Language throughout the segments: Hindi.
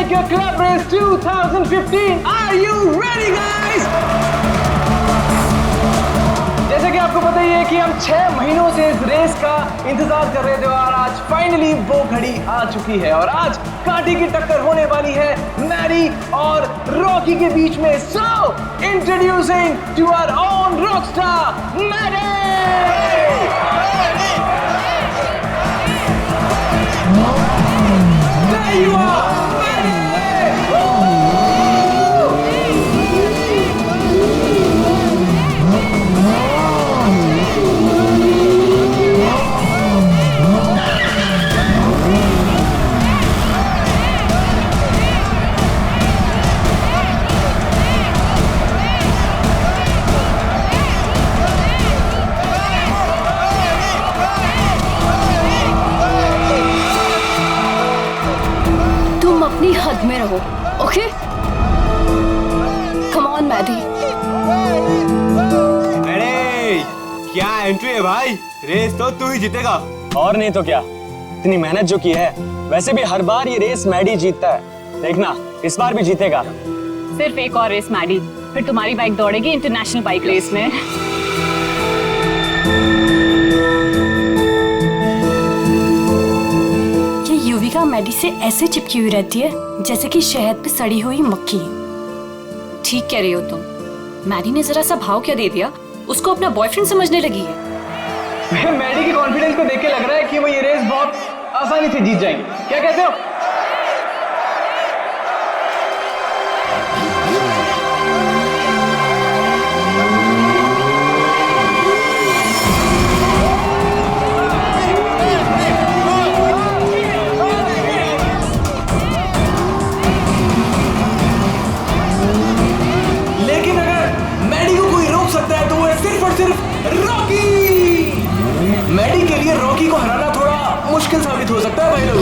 Biker Club Race 2015. Are you ready, guys? जैसे कि आपको पता ही है कि हम 6 महीनों से इस रेस का इंतजार कर रहे थे और आज फाइनली वो घड़ी आ चुकी है और आज कांटे की टक्कर होने वाली है मैडी और रॉकी के बीच में। So introducing to our own rockstar Maddy. There you are, अपनी हद में रहो, ओके? Come on Maddie. अरे क्या एंट्री है भाई, रेस तो तू ही जीतेगा। और नहीं तो क्या, इतनी मेहनत जो की है, वैसे भी हर बार ये रेस मैडी जीतता है, देखना इस बार भी जीतेगा। सिर्फ एक और रेस मैडी, फिर तुम्हारी बाइक दौड़ेगी इंटरनेशनल बाइक रेस में। युविका मैडी से ऐसे चिपकी हुई रहती है जैसे कि शहद पे सड़ी हुई मक्खी। ठीक कह रही हो तुम। मैडी ने जरा सा भाव क्या दे दिया, उसको अपना बॉयफ्रेंड समझने लगी है। मैडी की कॉन्फिडेंस को देख के लग रहा है कि वो ये रेस बहुत आसानी से जीत जाएंगे। क्या कहते हो? मैडी के लिए रॉकी को हराना थोड़ा मुश्किल साबित हो सकता है भाई लोग।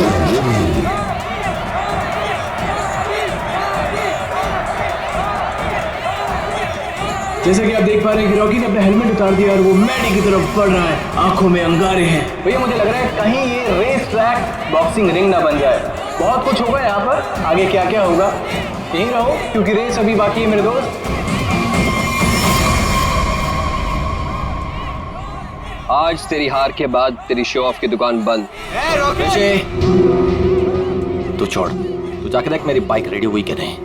जैसे कि आप देख पा रहे हैं कि रॉकी ने अपना हेलमेट उतार दिया और वो मैडी की तरफ बढ़ रहा है, आंखों में अंगारे हैं। भैया मुझे लग रहा है कहीं ये रेस ट्रैक बॉक्सिंग रिंग ना बन जाए। बहुत कुछ होगा यहाँ पर, आगे क्या क्या होगा यहीं रहो क्योंकि रेस अभी बाकी है मेरे दोस्त। आज तेरी हार के बाद तेरी शो ऑफ की दुकान बंद। तू छोड़, तू जाके देख मेरी बाइक रेडी हुई कि नहीं।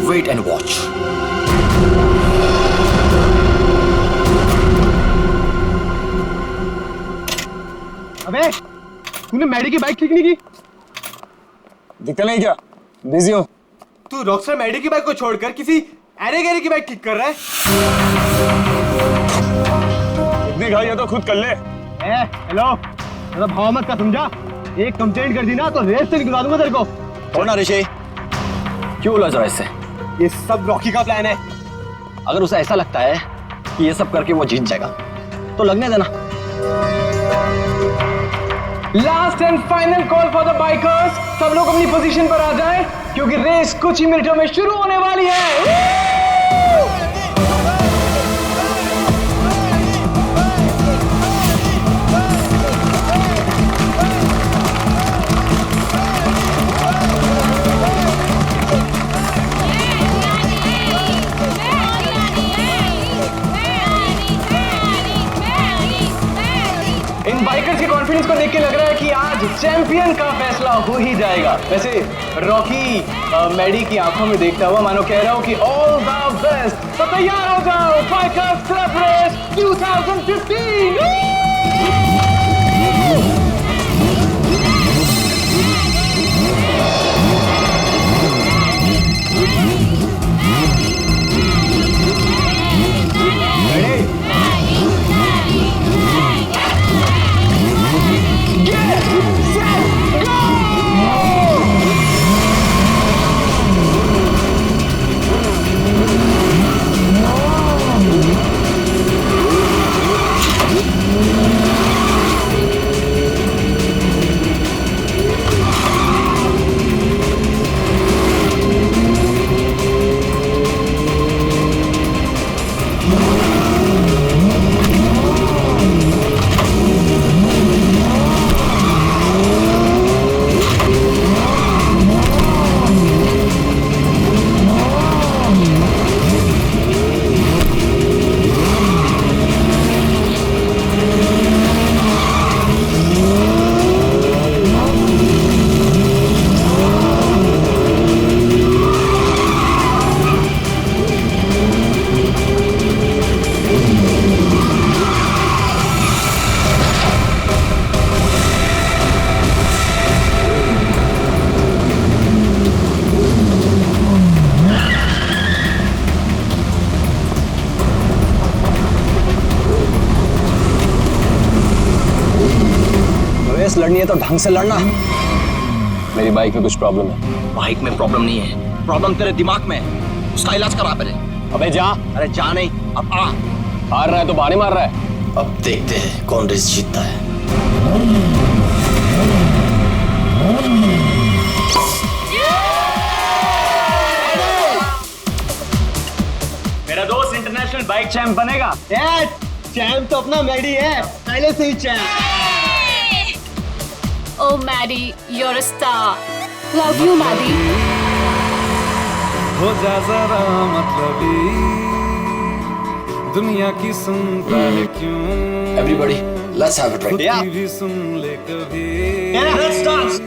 Wait and watch. अबे तूने मैडी की बाइक ठीक नहीं की? दिखता नहीं क्या, बिजी हो? तू रॉकस्टार मैडी की बाइक को छोड़कर किसी अरे गैरी की बाइक ठीक कर रहा है। इतनी घाई है तो खुद कर ले। हेलो, तेरा भाव मत का समझा? एक कंप्लेंट कर दी ना तो रेस से निकलवा दूंगा तेरे को। छोड़ना ऋषि, क्यों उलझ रहा है इससे? ये सब रॉकी का प्लान है। अगर उसे ऐसा लगता है कि ये सब करके वो जीत जाएगा तो लगने देना। Last and final call for the bikers. सब लोग अपनी पोजीशन पर आ जाएं क्योंकि रेस कुछ ही मिनटों में शुरू होने वाली है। इन बाइकर्स के कॉन्फिडेंस को देख के लग रहा है कि आज चैंपियन का फैसला हो ही जाएगा। वैसे रॉकी मैडी की आंखों में देखता हुआ मानो कह रहा हूं कि ऑल द बेस्ट। तो तैयार हो जाओ, बाइकर्स क्लब रेस 2015। लड़नी है तो ढंग से लड़ना। मेरी बाइक में कुछ प्रॉब्लम है। बाइक में प्रॉब्लम नहीं है, प्रॉब्लम तेरे दिमाग में है। उसका इलाज करा पहले। अबे जा। अरे जा नहीं, अब आ। हार रहा है तो बहाने मार रहा है। अब देखते हैं कौन रेस जीतता है। मेरा दोस्त इंटरनेशनल बाइक चैंप बनेगा। चैंप तो अपना मैडी है, पहले से ही champ. Oh Maddie, you're a star. Love you, Maddie. हो जा जरा मतलबी, दुनिया की सुनता है क्यों? Everybody, let's have a drink. खुद की भी सुन ले कभी। Let's dance.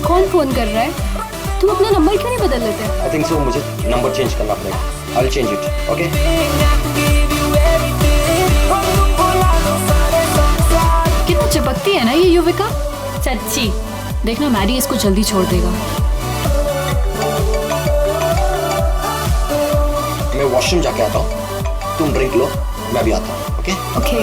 कौन फोन कर रहा है? तुम अपना नंबर क्यों नहीं बदल लेते? I think so, मुझे नंबर चेंज करना पड़ेगा। I'll change it, okay? कितना चिपकती है ना ये युविका। सच्ची देखना, मैडी इसको जल्दी छोड़ देगा। मैं वॉशरूम जाके आता हूँ, तुम ड्रिंक लो, मैं भी आता हूँ, ओके? ओके।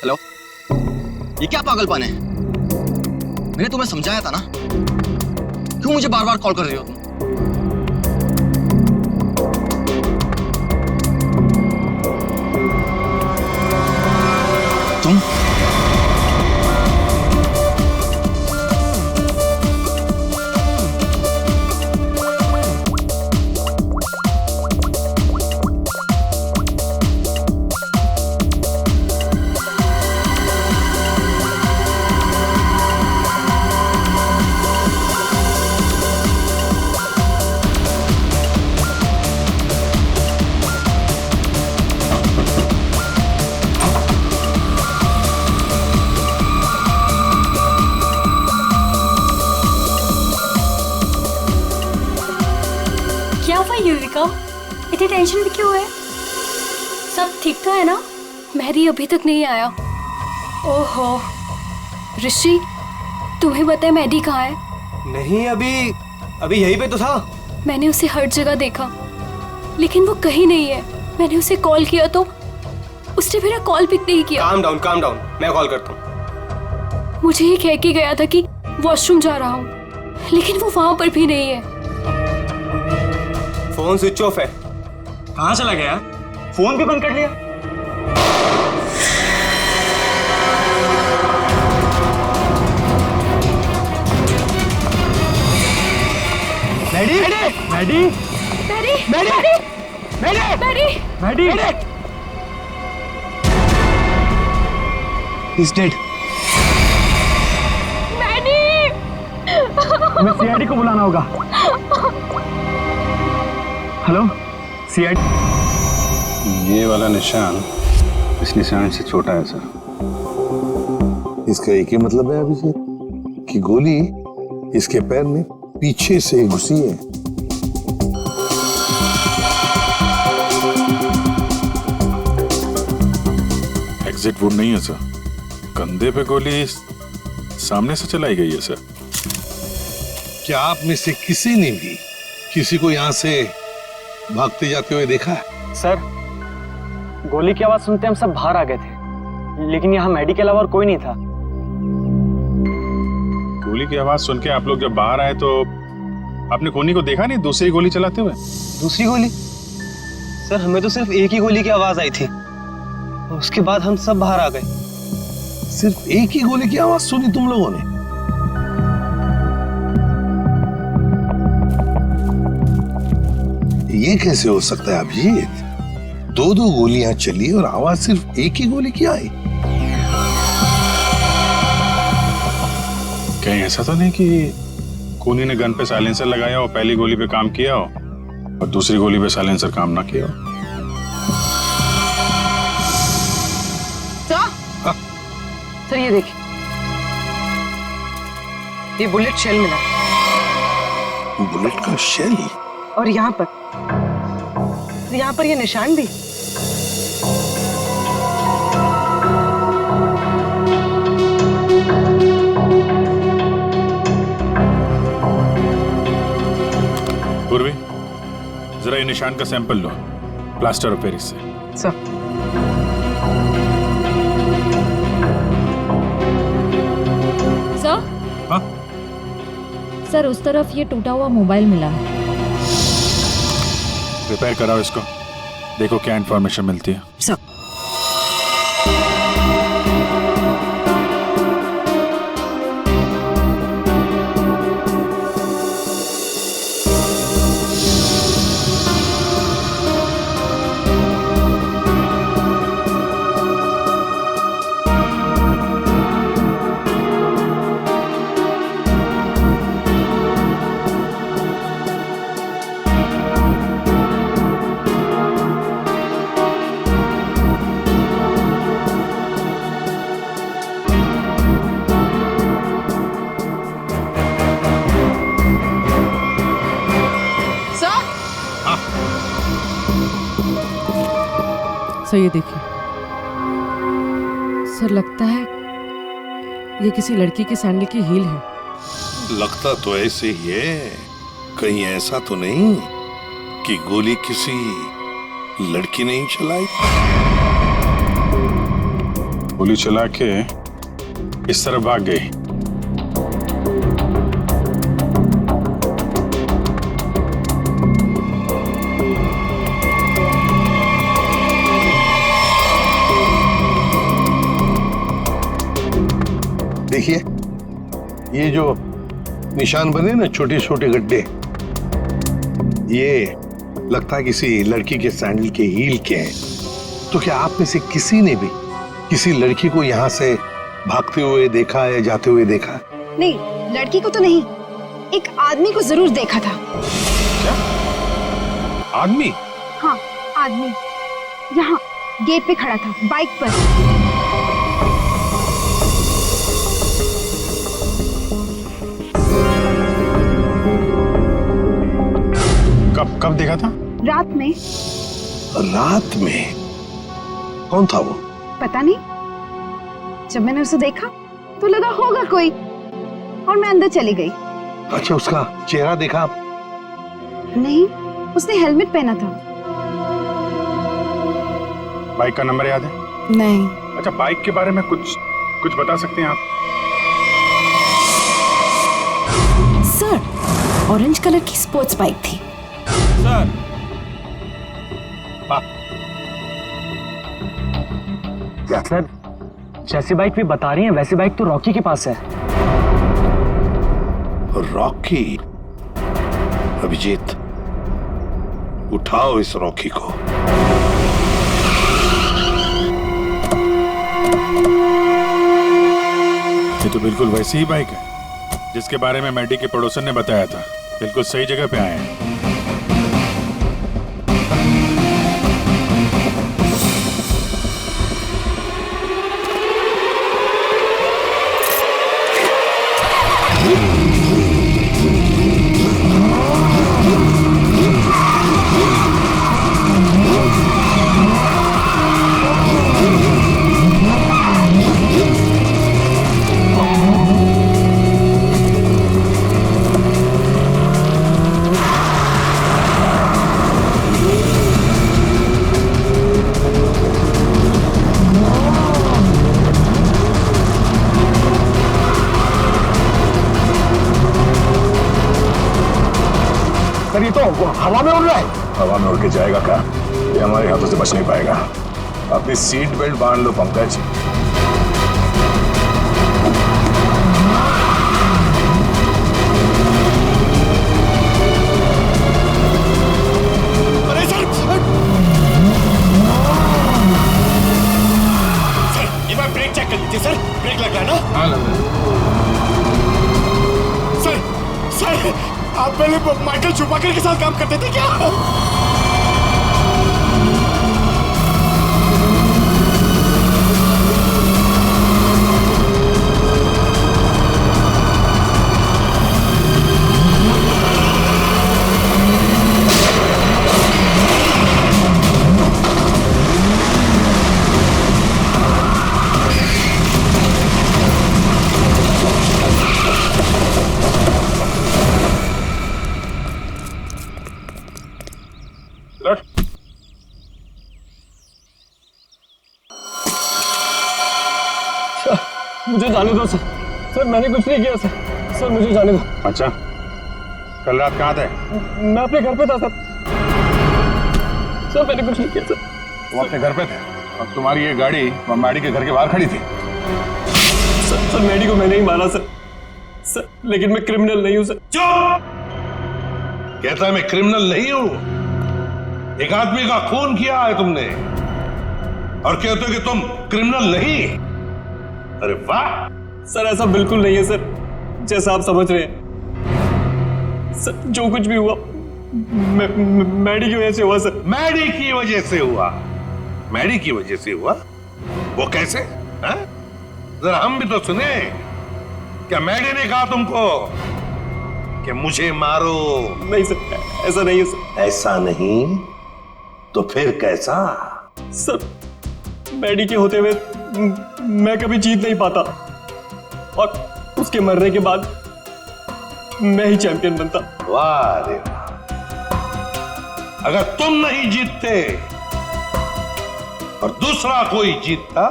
हेलो, ये क्या पागलपन है? मैंने तुम्हें समझाया था ना, क्यों मुझे बार बार कॉल कर रही हो तुम? क्या हुआ युविका? इतनी टेंशन भी क्यों है? सब ठीक तो है ना? मैडी अभी तक नहीं आया। ओहो ऋषि, तुम्हें पता है मैडी कहाँ है? नहीं, अभी यहीं पे तो था। मैंने उसे हर जगह देखा, लेकिन वो कहीं नहीं है। मैंने उसे कॉल किया तो उसने मेरा कॉल पिक नहीं किया। काम डाउन, मैं कॉल करता हूँ। मुझे ये कह के गया था कि वॉशरूम जा रहा हूँ, लेकिन वो वहां पर भी नहीं है। फोन स्विच ऑफ है। कहाँ चला गया? फोन भी बंद कर लिया। Maddy, Maddy, Maddy, Maddy, Maddy, Maddy, Maddy, He's dead. हमें सीआईडी को बुलाना होगा। Hello, CID. ये वाला निशान इस निशान से छोटा है सर। इसका एक ही मतलब है अभिषेक कि गोली इसके पैर में पीछे से घुसी है। एग्जिट वुड नहीं है सर, कंधे पे गोली सामने से चलाई गई है सर। क्या आप में से किसी ने भी किसी को यहाँ से भागते जाते हुए देखा है? सर, गोली की आवाज सुनते हम सब बाहर आ गए थे, लेकिन यहाँ मैडी के अलावा और कोई नहीं था। गोली की आवाज सुन के आप लोग जब बाहर आए तो आपने कोनी को देखा नहीं दूसरी गोली चलाते हुए? दूसरी गोली? सर हमें तो सिर्फ एक ही गोली की आवाज आई थी, उसके बाद हम सब बाहर आ गए। सिर्फ एक ही गोली की आवाज सुनी तुम लोगों ने? ये कैसे हो सकता है अभिजीत? दो दो गोलियां चली और आवाज सिर्फ एक ही गोली की आई। कहीं ऐसा तो नहीं कि कोनी ने गन पे साइलेंसर लगाया और पहली गोली पे काम किया हो और दूसरी गोली पे साइलेंसर काम ना किया हो? सर ये देखिए, ये बुलेट शेल मिला। बुलेट का शेल? और यहाँ पर ये निशान भी। पूर्वी, जरा ये निशान का sample low plaster of Paris से। सर हाँ? सर उस तरफ ये टूटा हुआ मोबाइल मिला है। रिपेयर कराओ इसको, देखो क्या इंफॉर्मेशन मिलती है। सर सर ये देखिए, सर लगता है ये किसी लड़की की सैंडल की हील है। लगता तो ऐसे ही है, कहीं ऐसा तो नहीं कि गोली किसी लड़की ने ही चलाई? गोली चला के इस तरफ भाग गई। देखिए ये जो निशान बने ना, छोटे छोटे गड्ढे, ये लगता है किसी लड़की के सैंडल के हील के हैं। तो क्या आप में से किसी ने भी किसी लड़की को यहाँ से भागते हुए देखा है, जाते हुए देखा? नहीं, लड़की को तो नहीं, एक आदमी को जरूर देखा था। क्या आदमी? हाँ आदमी, यहाँ गेट पे खड़ा था, बाइक पर। कब देखा था? रात में। रात में? कौन था वो? पता नहीं, जब मैंने उसे देखा तो लगा होगा कोई, और मैं अंदर चली गई। अच्छा, उसका चेहरा देखा? नहीं, उसने हेलमेट पहना था। बाइक का नंबर याद है? नहीं। अच्छा, बाइक के बारे में कुछ बता सकते हैं आप? सर, ऑरेंज कलर की स्पोर्ट्स बाइक थी। सर, क्या सर, जैसी बाइक भी बता रही हैं वैसी बाइक तो रॉकी के पास है। रॉकी? अभिजीत, उठाओ इस रॉकी को। ये तो बिल्कुल वैसी ही बाइक है जिसके बारे में मैडी के पड़ोसन ने बताया था। बिल्कुल सही जगह पे आए हैं। सर ये तो हवा में उड़ रहा है। हवा में उड़ के जाएगा क्या? ये हमारे हाथों से बच नहीं पाएगा। अपनी सीट बेल्ट बांध लो पंकज। अरे सर एक बार ब्रेक चेक कर लीजिए सर, ब्रेक लग रहा है ना? हाँ लग रहा है। सर आप पहले माइकल शूमाकर के साथ काम करते थे क्या? मुझे जाने दो सर। सर मैंने कुछ नहीं किया सर। सर मुझे जाने दो। अच्छा, कल रात कहाँ थे? मैं अपने घर पे था सर। सर मैंने कुछ नहीं किया सर। तुम अपने घर पे थे और तुम्हारी ये गाड़ी मैडी के घर के बाहर खड़ी थी। सर मैडी को मैंने ही मारा सर। सर लेकिन मैं क्रिमिनल नहीं हूँ सर। चुप! कहता है मैं क्रिमिनल नहीं हूं। एक आदमी का खून किया है तुमने और कहते हो कि तुम क्रिमिनल नहीं। अरे वाह! सर ऐसा बिल्कुल नहीं है सर, जैसा आप समझ रहे हैं। सर जो कुछ भी हुआ मैडी की वजह से हुआ सर। मैडी की वजह से हुआ? मैडी की वजह से हुआ? वो कैसे? हा? जरा हम भी तो सुने। क्या मैडी ने कहा तुमको कि मुझे मारो? नहीं सर, ऐसा नहीं है सर। ऐसा नहीं तो फिर कैसा? सर मैडी के होते हुए मैं कभी जीत नहीं पाता और उसके मरने के बाद मैं ही चैंपियन बनता। वाह रे वाह! अगर तुम नहीं जीतते और दूसरा कोई जीतता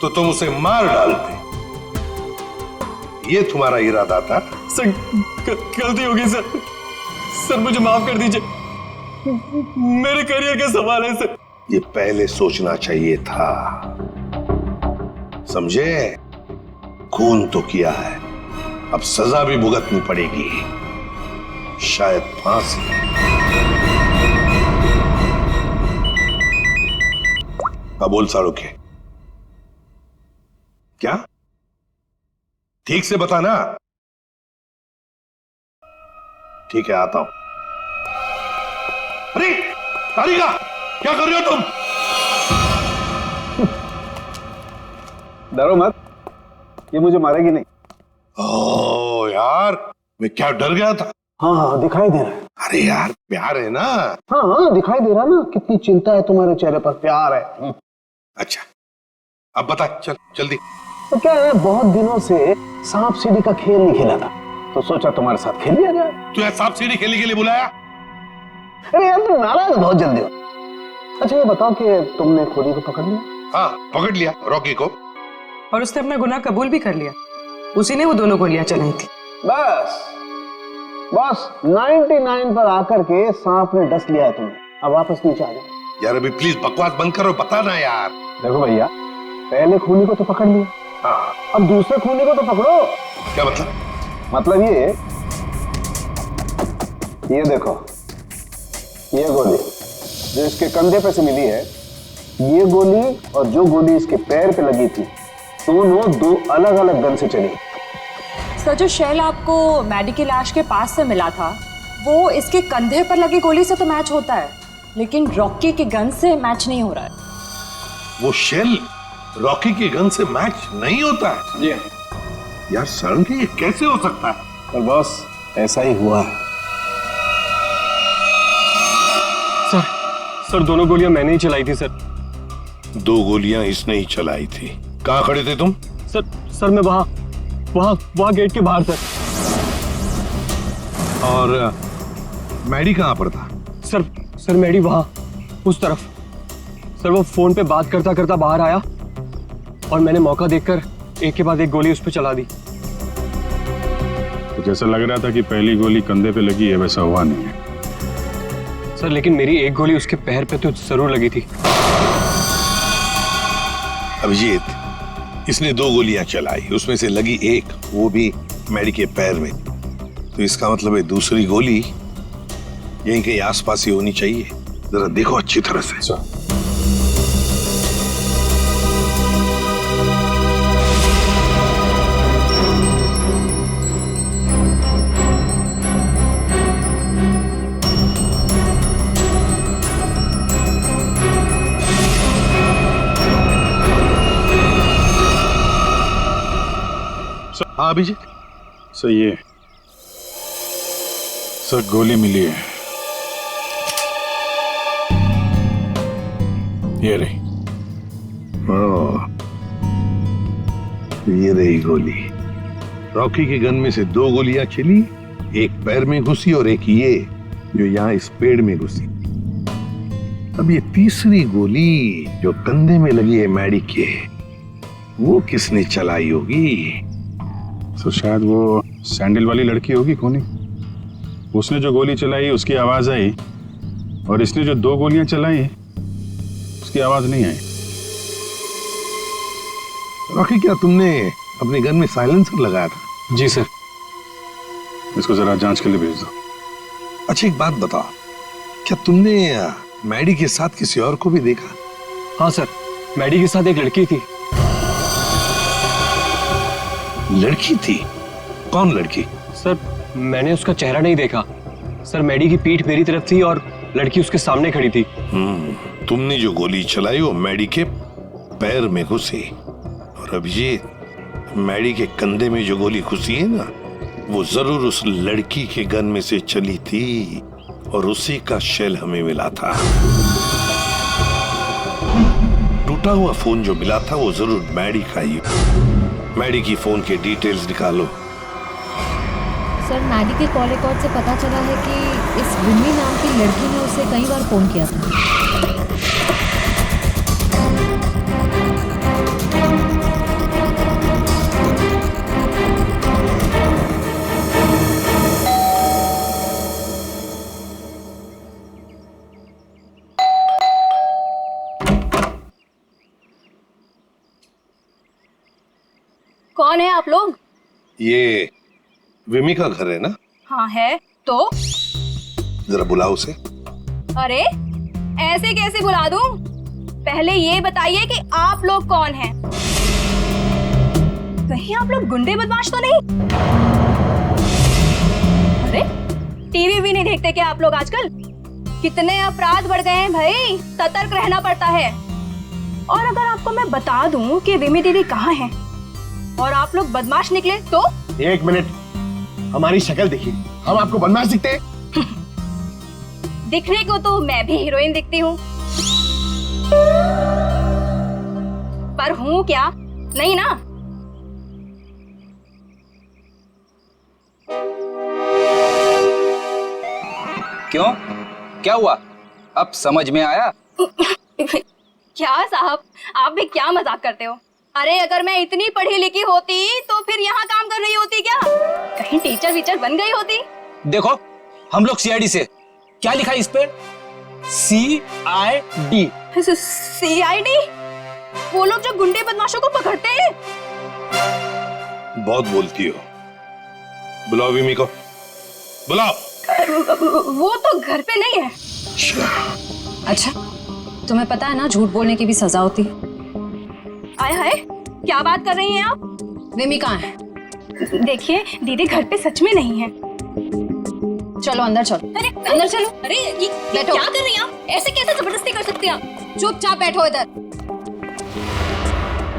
तो तुम उसे मार डालते। ये तुम्हारा इरादा था? सर गलती होगी सर। सर मुझे माफ कर दीजिए, मेरे करियर का सवाल है सर। ये पहले सोचना चाहिए था, समझे? खून तो किया है, अब सजा भी भुगतनी पड़ेगी, शायद फांसी। बोल साड़ू के क्या? ठीक से बताना। ठीक है, आता हूं। अरे तारिका, क्या कर रहे हो तुम? डरो मत, ये मुझे मारेगी नहीं। ओ यार, मैं क्या डर गया था। हाँ हाँ दिखाई दे रहा है। अरे यार प्यार है ना। हाँ हाँ दिखाई दे रहा ना, कितनी चिंता है तुम्हारे चेहरे पर, प्यार है। अच्छा अब बता, चल जल्दी। तो क्या है, बहुत दिनों से सांप सीढ़ी का खेल नहीं खेला था, तो सोचा तुम्हारे साथ खेल लिया जाए। तू यार सांप सीढ़ी खेलने के लिए बुलाया? अरे यार तुम नाराज बहुत जल्दी हो। अच्छा ये बताओ कि तुमने खोरी को पकड़ लिया? हाँ पकड़ लिया, रॉकी को। और उसने अपना गुनाह कबूल भी कर लिया। उसी ने वो दोनों गोलियां चलाई थी। बस 99 पर आकर के सांप ने डस लिया है तुम्हें। अब वापस नीचे आ जाओ। यार अभी प्लीज बकवास बंद करो, बता ना यार। देखो भैया, पहले खूनी को तो पकड़ लिया, हाँ अब दूसरे खूनी को तो पकड़ो। क्या मतलब? मतलब ये देखो, ये गोली जो इसके कंधे पे से मिली है, ये गोली और जो गोली इसके पैर पे लगी थी, दोनों दो अलग अलग गन से चली। सर जो शेल आपको मैडी की लाश के पास से मिला था, वो इसके कंधे पर लगी गोली से तो मैच होता है, लेकिन रॉकी की गन से मैच नहीं हो रहा है। वो शेल रॉकी की गन से मैच नहीं होता है? जी यार सर के ये कैसे हो सकता है? पर बॉस ऐसा ही हुआ है। सर दोनों गोलियां मैंने ही चलाई थी सर। दो गोलियां इसने ही चलाई थी। कहां खड़े थे तुम? सर मैं वहां गेट के बाहर सर। और मैडी कहां पर था? सर मैडी वहां उस तरफ। सर वो फोन पे बात करता करता बाहर आया और मैंने मौका देखकर एक के बाद एक गोली उस पर चला दी। तो जैसा लग रहा था कि पहली गोली कंधे पे लगी है, वैसा हुआ नहीं है। सर लेकिन मेरी एक गोली उसके पैर पे तो जरूर लगी थी। अभिजीत, इसने 2 गोलियां चलाई, उसमें से लगी एक, वो भी मैडी के पैर में। तो इसका मतलब है दूसरी गोली यहीं कहीं आसपास ही होनी चाहिए। जरा देखो अच्छी तरह से। हाँ अभिजीत। सर ये सर गोली मिली है, ये रही। ये रही गोली। रॉकी के गन में से 2 गोलियां चली, एक पैर में घुसी और एक ये जो यहाँ इस पेड़ में घुसी। अब ये तीसरी गोली जो कंधे में लगी है मैडी के, वो किसने चलाई होगी? तो शायद वो सैंडल वाली लड़की होगी कोनी। उसने जो गोली चलाई उसकी आवाज आई, और इसने जो 2 गोलियां चलाई उसकी आवाज नहीं आई। रॉकी, क्या तुमने अपने गन में साइलेंसर लगाया था? जी सर। इसको जरा जांच के लिए भेज दो। अच्छा एक बात बताओ, क्या तुमने मैडी के साथ किसी और को भी देखा? हाँ सर, मैडी के साथ एक लड़की थी। लड़की थी? कौन लड़की? सर मैंने उसका चेहरा नहीं देखा। सर मैडी की पीठ मेरी तरफ थी और लड़की उसके सामने खड़ी थी। तुमने जो गोली चलाई वो मैडी के पैर में घुसी, और अभिजीत, मैडी के कंधे में जो गोली घुसी है ना, वो जरूर उस लड़की के गन में से चली थी, और उसी का शेल हमें मिला था। टूटा हुआ फोन जो मिला था वो जरूर मैडी का ही। मैडी की फोन के डिटेल्स निकालो। सर मैडी के कॉल रिकॉर्ड से पता चला है कि इस विमी नाम की लड़की ने उसे कई बार फोन किया था। कौन है आप लोग? ये विमी का घर है ना? हाँ है। तो जरा बुलाओ उसे। अरे ऐसे कैसे बुला दूं? पहले ये बताइए कि आप लोग कौन हैं? कहीं आप लोग गुंडे बदमाश तो नहीं? अरे टीवी भी नहीं देखते क्या आप लोग आजकल? कितने अपराध बढ़ गए हैं भाई, सतर्क रहना पड़ता है। और अगर आपको मैं बता दूं कि विमी दीदी कहाँ है और आप लोग बदमाश निकले तो? 1 मिनट, हमारी शक्ल देखिए, हम आपको बदमाश दिखते हैं? दिखने को तो मैं भी हीरोइन दिखती हूँ, पर हूँ क्या? नहीं ना। क्यों? क्या हुआ? अब समझ में आया? क्या साहब, आप भी क्या मजाक करते हो? अरे अगर मैं इतनी पढ़ी लिखी होती तो फिर यहाँ काम कर रही होती क्या? कहीं टीचर वीचर बन गई होती? देखो हम लोग सीआईडी से। क्या लिखा है इस पे? CID। CID? वो लोग जो गुंडे बदमाशों को पकड़ते हैं? बहुत बोलती हो। बुलाओ विमी को, बुलाओ। वो तो घर पे नहीं है। अच्छा, तुम्हें पता है ना झूठ बोलने की भी सजा होती है। आय हाय, क्या बात कर रही हैं आप? विमी कहाँ है? देखिए दीदी घर पे सच में नहीं है। चलो अंदर चलो। अरे अंदर चलो। अरे ये बैठो। क्या कर रही हैं आप? ऐसे कैसे जबरदस्ती कर सकती हैं आप? चुपचाप बैठो इधर।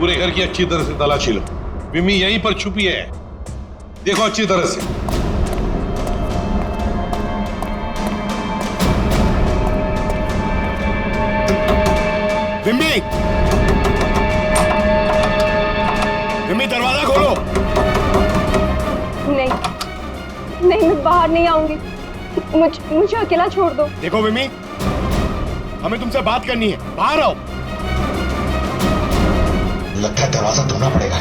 पूरे घर की अच्छी तरह से तलाशी लो। विमी यहीं पर छुपी है, देखो अच्छी तरह से। विमी, विमी दरवाजा खोलो। नहीं नहीं, मैं बाहर नहीं आऊंगी। मुझे अकेला छोड़ दो। देखो विमी, हमें तुमसे बात करनी है, बाहर आओ। लगता है दरवाजा तोड़ना पड़ेगा।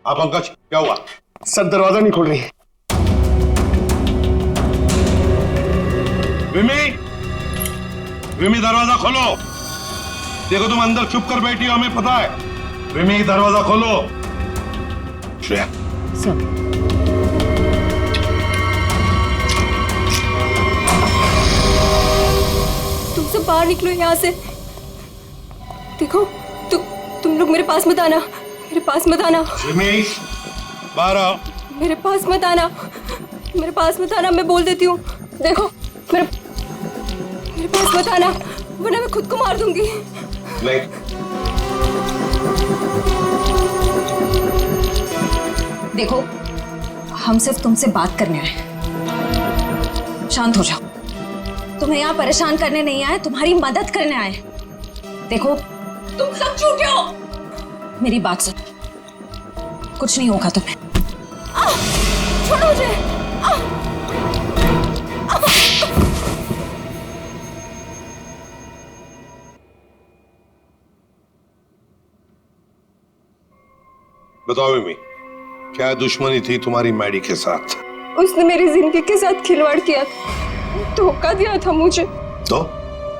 हाँ पंकज, क्या हुआ? सर दरवाजा नहीं खोल रही। विमी, विमी दरवाजा खोलो। देखो तुम अंदर चुप कर बैठी हो, हमें पता है। विमी दरवाजा खोलो। श्रेया। सर। तुम सब बाहर निकलो यहाँ से। देखो तुम लोग मेरे पास मत आना, मेरे पास मत आना। विमी बाहर आओ। मेरे पास मत आना, मेरे पास मत आना, मैं बोल देती हूँ। देखो मेरे पास मत आना, वरना मैं खुद को मार दूंगी। नहीं। देखो, हम सिर्फ तुमसे बात करने आए। शांत हो जाओ। तुम्हें यहाँ परेशान करने नहीं आए, तुम्हारी मदद करने आए। देखो, तुम सब झूठे हो। मेरी बात सुन, कुछ नहीं होगा तुम्हें। छोड़ो मुझे। बताओ मिमी, क्या दुश्मनी थी तुम्हारी मैडी के साथ? उसने मेरी जिंदगी के साथ खिलवाड़ किया, धोखा दिया था मुझे। तो?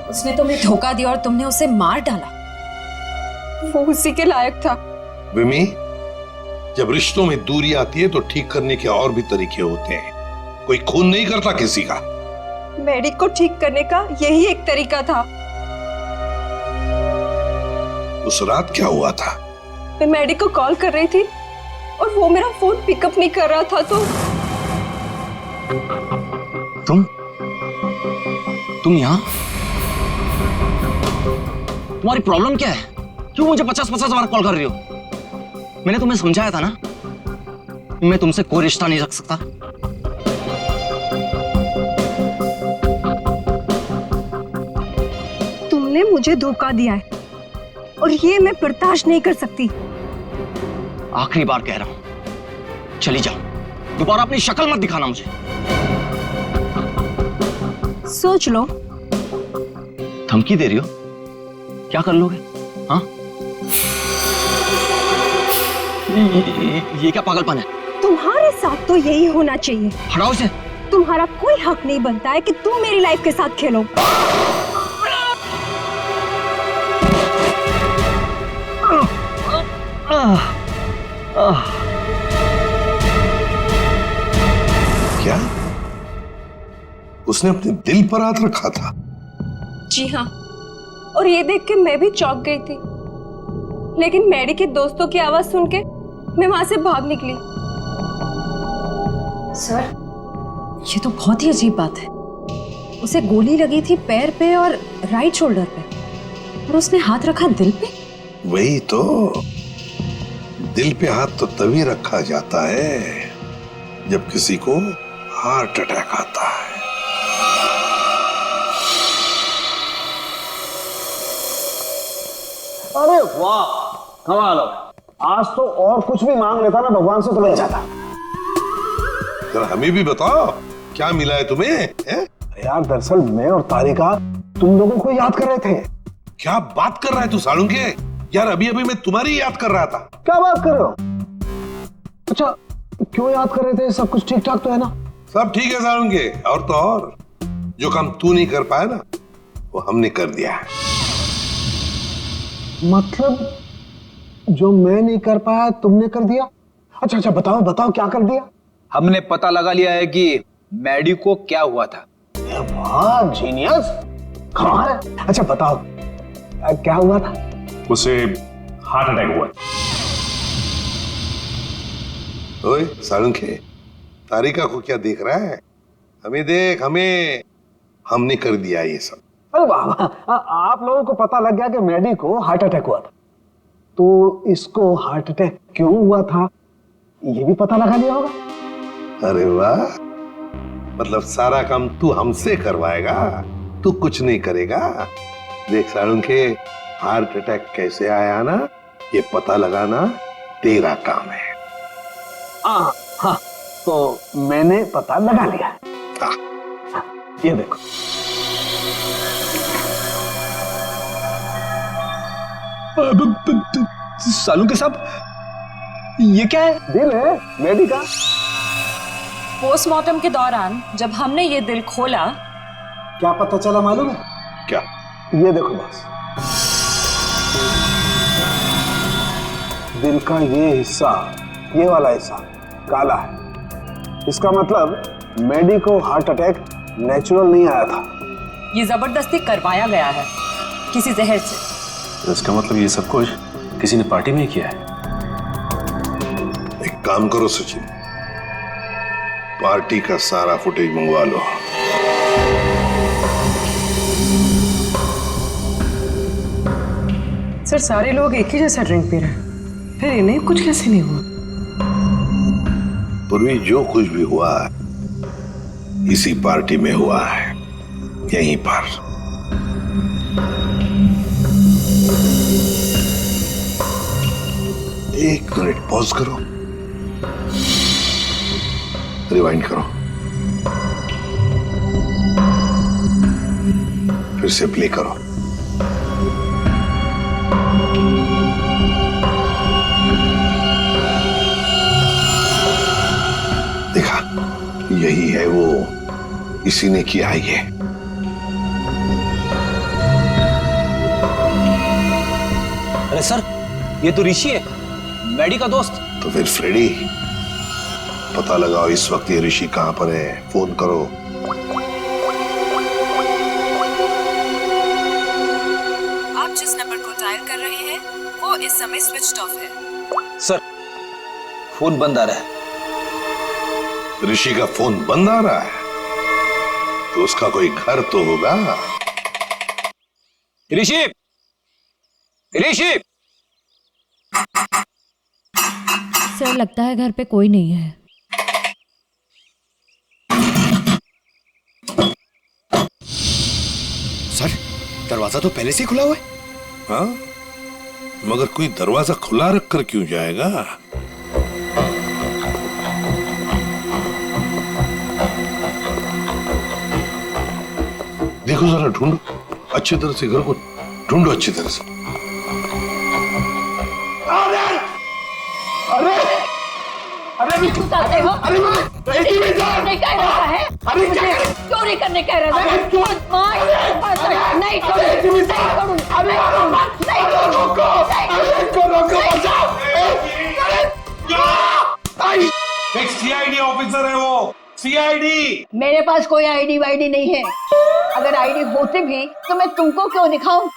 उसने तुम्हें धोखा दिया और तुमने उसे मार डाला। वो उसी के लायक था। विमी, जब रिश्तों में दूरी आती है तो ठीक करने के और भी तरीके होते हैं। कोई खून नहीं करता किसी का। मैडी को ठीक करने का यही एक तरीका था। उस रात क्या हुआ था? मैं मैडी को कॉल कर रही थी और वो मेरा फोन पिकअप नहीं कर रहा था। तो तुम यहाँ? तुम्हारी प्रॉब्लम क्या है? क्यों मुझे 50-50 बार कॉल कर रही हो? मैंने तुम्हें समझाया था ना, मैं तुमसे कोई रिश्ता नहीं रख सकता। तुमने मुझे धोखा दिया है और ये मैं बर्दाश्त नहीं कर सकती। आखिरी बार कह रहा हूं, चली जाओ। दोबारा अपनी शक्ल मत दिखाना मुझे। सोच लो। धमकी दे रही हो? क्या कर लोगे? हाँ? ये क्या पागलपन है? तुम्हारे साथ तो यही होना चाहिए। हटाओ इसे। तुम्हारा कोई हक नहीं बनता है कि तुम मेरी लाइफ के साथ खेलो। क्या? उसने अपने दिल पर हाथ रखा था? जी हाँ, और ये देख के मैं भी चौंक गई थी। लेकिन मैडी के दोस्तों की आवाज सुन के मैं वहां से भाग निकली। सर, ये तो बहुत ही अजीब बात है। उसे गोली लगी थी पैर पे और राइट शोल्डर पे, और उसने हाथ रखा दिल पे। वही तो, दिल पे हाथ तो तभी रखा जाता है जब किसी को हार्ट अटैक आता है। अरे वाह, कमाल हो। आज तो और कुछ भी मांग लेता ना भगवान से तो मिल जाता। जरा हमें भी बताओ, क्या मिला है तुम्हें? यार दरअसल मैं और तारिका तुम लोगों को याद कर रहे थे। क्या बात कर रहा है तू सालुंके? यार अभी अभी मैं तुम्हारी याद कर रहा था। क्या बात कर रहे हो? अच्छा, क्यों याद कर रहे थे? सब कुछ ठीक ठाक तो है ना? सब ठीक है सालुंके, और तो और जो काम तू नहीं कर पाया ना, वो हमने कर दिया है। मतलब जो मैं नहीं कर पाया तुमने कर दिया? अच्छा बताओ बताओ, क्या कर दिया? हमने पता लगा लिया है कि मैडी को क्या हुआ था। वाह जीनियस, कमाल है। अच्छा बताओ क्या हुआ था? उसे हार्ट अटैक हुआ। ओए सालुंके, तारिका को क्या देख रहा है? हमें देख, हमें। हमने कर दिया ये सब। अरे वाह, आप लोगों को पता लग गया कि मैडी को हार्ट अटैक हुआ था, तो इसको हार्ट अटैक क्यों हुआ था ये भी पता लगा लिया होगा। अरे वाह, मतलब सारा काम तू हमसे करवाएगा, तू कुछ नहीं करेगा। देख सालुंके, हार्ट अटैक कैसे आया ना, ये पता लगाना तेरा काम है। हाँ, तो मैंने पता लगा लिया। हाँ, ये देखो। सालुंके साहब, ये क्या है? दिल है मैडी का। पोस्टमार्टम के दौरान जब हमने ये दिल खोला, क्या पता चला मालूम है? क्या? ये देखो बस, दिल का ये हिस्सा, ये वाला हिस्सा काला है। इसका मतलब मैडी को हार्ट अटैक नेचुरल नहीं आया था, ये जबरदस्ती करवाया गया है किसी जहर से। तो इसका मतलब ये सब कुछ किसी ने पार्टी में किया है। एक काम करो सचिन, पार्टी का सारा फुटेज मंगवा लो। सर सारे लोग एक ही जैसा ड्रिंक पी रहे हैं, फिर इन्हें कुछ कैसे नहीं हुआ? पूर्वी जो कुछ भी हुआ है इसी पार्टी में हुआ है, यहीं पर। एक मिनट पॉज करो, रिवाइंड करो, फिर से प्ले करो। देखा, यही है वो, इसी ने किया है ये। अरे सर, ये तो ऋषि है, मैडी का दोस्त। तो फिर फ्रेडी, पता लगाओ इस वक्त ये ऋषि कहां पर है, फोन करो। आप जिस नंबर को डायल कर रहे हैं वो इस समय स्विच ऑफ है। सर, फोन बंद आ रहा है। ऋषि का फोन बंद आ रहा है तो उसका कोई घर तो होगा। ऋषि, ऋषि! सर लगता है घर पे कोई नहीं है। सर दरवाजा तो पहले से ही खुला हुआ है। हाँ, मगर कोई दरवाजा खुला रखकर क्यों जाएगा? देखो जरा, ढूंढो अच्छी तरह से, घर को ढूंढो अच्छी तरह से। अरे अरे अरे चाहते हो? नहीं कह रहा है, अरे मुझे चोरी करने कह रहा है। नहीं करूं, एक सीआईडी ऑफिसर है वो, सीआईडी। मेरे पास कोई आईडी वाईडी नहीं है। अगर आईडी होती भी तो मैं तुमको क्यों दिखाऊं?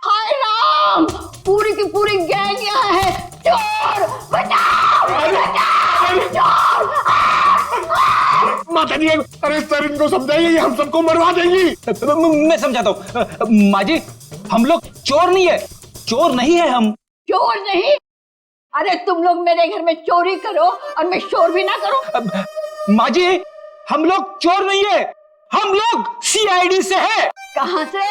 हाय राम, पूरी की पूरी गैंग यहाँ है। चोर बचाओ, बचाओ, चोर! माता जी, अरे सर इनको समझाइए, ये हम सबको मरवा देंगी। मैं समझाता हूँ। माँ जी, हम लोग चोर नहीं है, चोर नहीं है हम। चोर नहीं? अरे तुम लोग मेरे घर में चोरी करो और मैं शोर भी ना करूं। माँ जी, हम लोग चोर नहीं है, हम लोग सीआईडी से है। कहाँ से?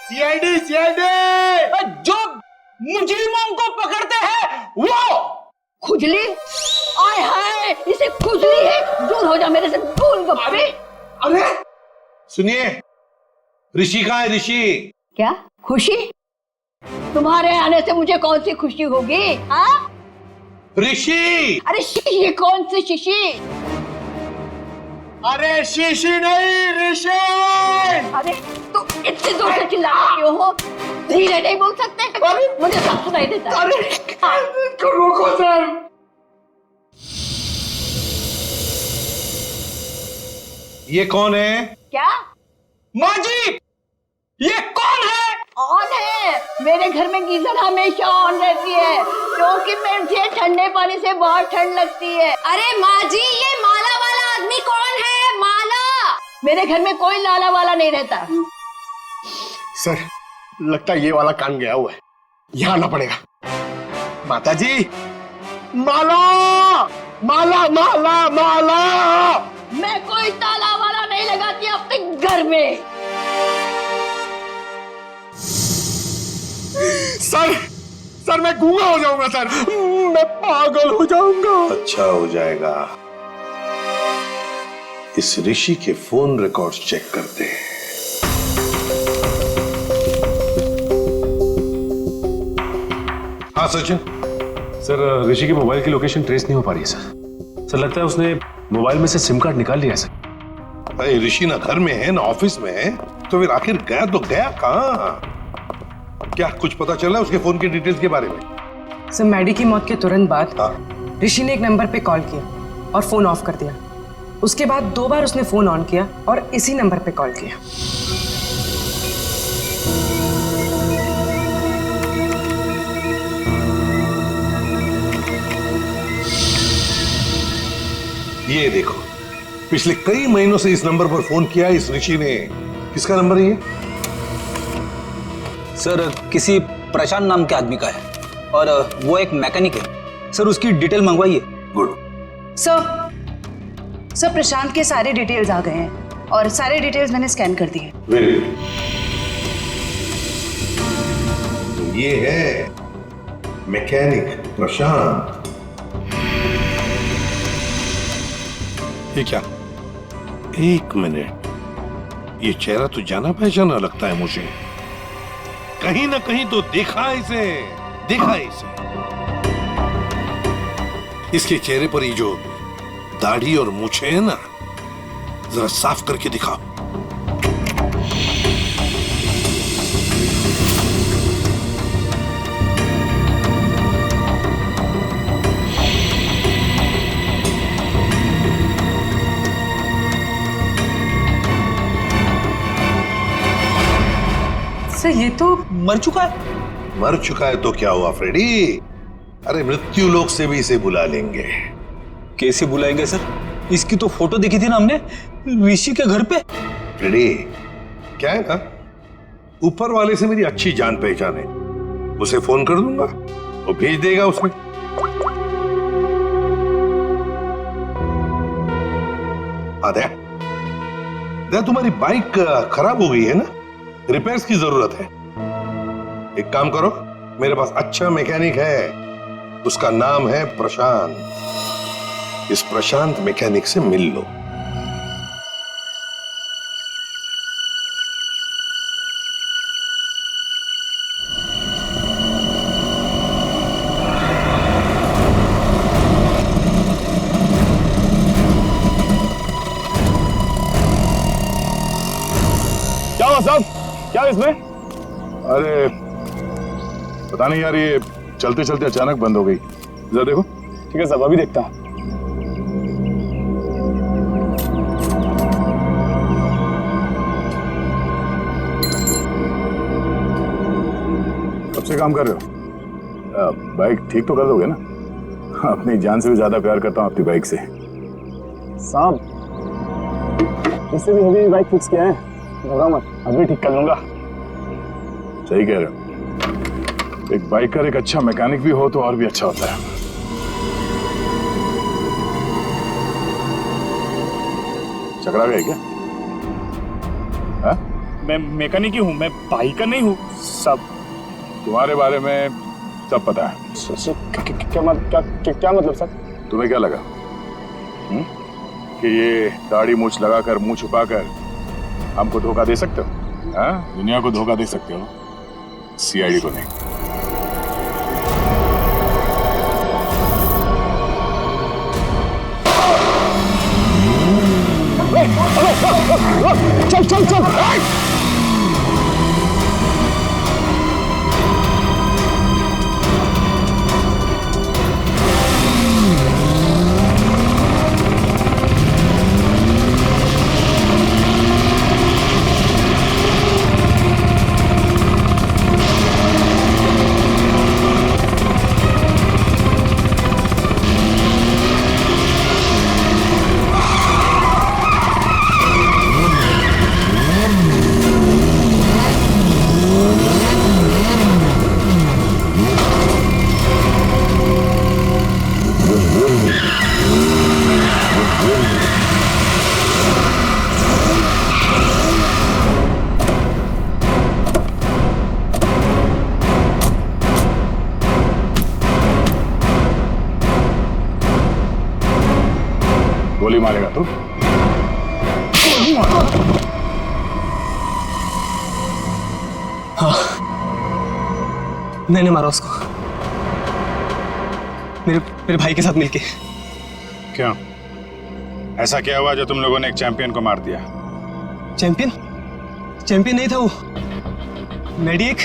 सीआईडी, सीआईडी जो मुजरिमों को पकड़ते हैं वो। खुजली? आय हाय, इसे खुजली है। दूर हो जा मेरे से, गोलगप्पे। अरे सुनिए, ऋषि कहाँ है? ऋषि क्या खुशी? तुम्हारे आने से मुझे कौन सी खुशी होगी? हाँ? ऋषि! अरे शीशी कौन सी शीशी? अरे शीशी नहीं, ऋषि! अरे तुम इतनी दूर से चिल्ला रहे हो, धीरे नहीं बोल सकते? मुझे सब सुनाई देता है। अरे रोको सर। ये कौन है? क्या? माँ जी, ये कौन है? ऑन है। मेरे घर में गीजर हमेशा ऑन रहती है क्योंकि मुझे ठंडे पानी से बहुत ठंड लगती है। अरे माँ जी, ये माला वाला आदमी कौन है? माला? मेरे घर में कोई लाला वाला नहीं रहता। सर लगता है ये वाला कान गया हुआ है, यहाँ आना पड़ेगा। माता जी, माला माला माला माला! मैं कोई ताला वाला नहीं लगाती अपने घर में। सर मैं गूंगा हो जाऊंगा सर, मैं पागल हो जाऊंगा। अच्छा हो जाएगा। इस ऋषि के फोन रिकॉर्ड्स चेक करते हैं। हाँ सचिन, सर ऋषि के मोबाइल की लोकेशन ट्रेस नहीं हो पा रही है सर लगता है उसने मोबाइल में से सिम कार्ड निकाल लिया है सर। अरे ऋषि ना घर में है ना ऑफिस में है, तो फिर आखिर गया तो गया कहाँ? क्या कुछ पता चला उसके फोन की डिटेल्स के बारे में? सर मैडी की मौत के तुरंत बाद ऋषि ने एक नंबर पे कॉल किया और फोन ऑफ कर दिया। उसके बाद 2 बार उसने फोन ऑन किया और इसी नंबर पे कॉल किया। ये देखो, पिछले कई महीनों से इस नंबर पर फोन किया इस ऋषि ने। किसका नंबर है ये? सर किसी प्रशांत नाम के आदमी का है और वो एक मैकेनिक है। सर उसकी डिटेल मंगवाइए। गुड। सर प्रशांत के सारे डिटेल्स आ गए हैं और सारे डिटेल्स मैंने स्कैन कर दिए। Very good. तो ये है मैकेनिक प्रशांत। ये क्या? एक मिनट, ये चेहरा तो जाना पहचाना लगता है मुझे। कहीं ना कहीं तो देखा है इसे, देखा है इसे। इसके चेहरे पर ये जो दाढ़ी और मूछें है ना, जरा साफ करके दिखाओ। ये तो मर चुका है। मर चुका है तो क्या हुआ फ्रेडी? अरे मृत्यु लोक से भी इसे बुला लेंगे। कैसे बुलाएंगे सर? इसकी तो फोटो देखी थी ना हमने ऋषि के घर पे। फ्रेडी, क्या है ना, ऊपर वाले से मेरी अच्छी जान पहचान है। उसे फोन कर दूंगा, वो भेज देगा उसमें। दया, तुम्हारी बाइक खराब हो गई है ना, रिपेयर्स की जरूरत है। एक काम करो, मेरे पास अच्छा मैकेनिक है, उसका नाम है प्रशांत। इस प्रशांत मैकेनिक से मिल लो। क्या हुआ साहब? क्या इसमें? अरे पता नहीं यार, ये चलते चलते अचानक बंद हो गई। जरा देखो। ठीक है साहब, अभी देखता हूं। कब से काम कर रहे हो? बाइक ठीक तो कर दोगे ना? अपनी जान से भी ज्यादा प्यार करता हूं अपनी बाइक से। साहब इससे भी हेवी बाइक फिक्स किया है, घबरा मत, अभी ठीक कर लूंगा। सही कह रहे हो। एक बाइकर एक अच्छा मैकेनिक भी हो तो और भी अच्छा होता है। चकरा गए क्या? मैं मैकेनिक ही हूँ, मैं बाइकर नहीं हूँ। सब तुम्हारे बारे में सब पता है। क्या मतलब सर? तुम्हें क्या लगा कि ये दाढ़ी मूछ लगाकर मुंह छुपाकर हमको धोखा दे सकते हो? दुनिया को धोखा दे सकते हो, सीआईडी को नहीं। चल चल चल। गोली मारेगा तू? हाँ, मैंने मारा उसको। मेरे भाई के साथ मिलके। क्यों? ऐसा क्या हुआ जो तुम लोगों ने एक चैंपियन को मार दिया? चैंपियन नहीं था वो। मैडी एक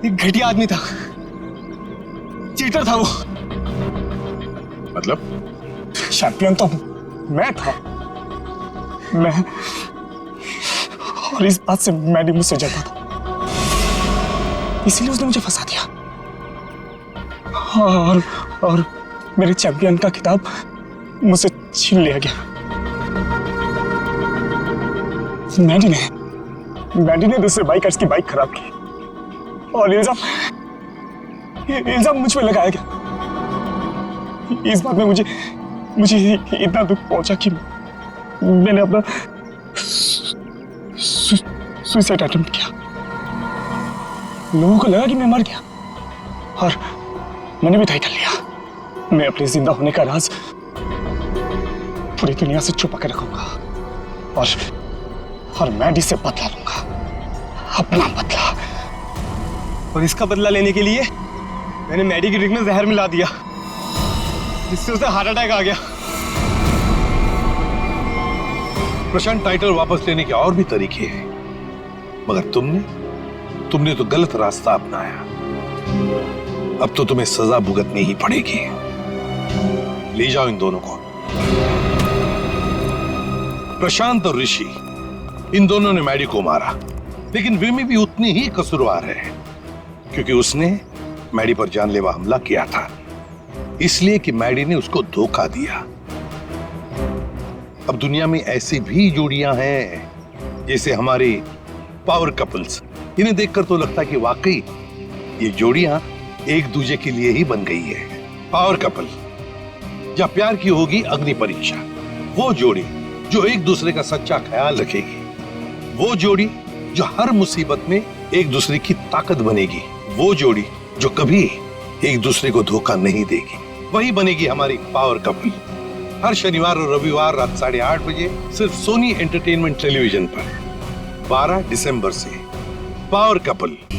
घटिया आदमी था, चीटर था वो। मतलब? चैंपियन तो मैं था। मैं, और इस बात से मैडी मुझसे जलता था, इसीलिए उसने मुझे फंसा दिया। और मेरे चैंपियन का खिताब मुझसे छीन लिया गया। मैडी ने दूसरे बाइकर्स की बाइक खराब की और इल्जाम मुझ पे लगाया गया। इस बात में मुझे इतना दुख पहुंचा कि मैंने अपना सुसाइड अटेम्प्ट किया। लोगों को लगा कि मैं मर गया और मैंने भी तय कर लिया, मैं अपने जिंदा होने का राज पूरी दुनिया से छुपा कर रखूंगा और मैडी से बदला लूंगा, अपना बदला। और इसका बदला लेने के लिए मैंने मैडी की ड्रिंक में जहर मिला दिया, जिससे उसे हार्ट अटैक आ गया। प्रशांत, टाइटल वापस लेने के और भी तरीके हैं, मगर तुमने तो गलत रास्ता अपनाया। अब तो तुम्हें सजा भुगतनी ही पड़ेगी। ले जाओ इन दोनों को। प्रशांत और ऋषि, इन दोनों ने मैडी को मारा, लेकिन विमी भी उतनी ही कसूरवार है, क्योंकि उसने मैडी पर जानलेवा हमला किया था, इसलिए कि मैडी ने उसको धोखा दिया। अब दुनिया में ऐसी भी जोड़ियां हैं, जैसे हमारी पावर कपल्स। इन्हें देखकर तो लगता है कि वाकई ये जोड़ियां एक दूसरे के लिए ही बन गई है। पावर कपल, जहां प्यार की होगी अग्नि परीक्षा। वो जोड़ी जो एक दूसरे का सच्चा ख्याल रखेगी, वो जोड़ी जो हर मुसीबत में एक दूसरे की ताकत बनेगी, वो जोड़ी जो कभी एक दूसरे को धोखा नहीं देगी, वही बनेगी हमारी पावर कपल। हर शनिवार और रविवार रात 8:30 बजे सिर्फ सोनी एंटरटेनमेंट टेलीविजन पर 12 दिसंबर से पावर कपल।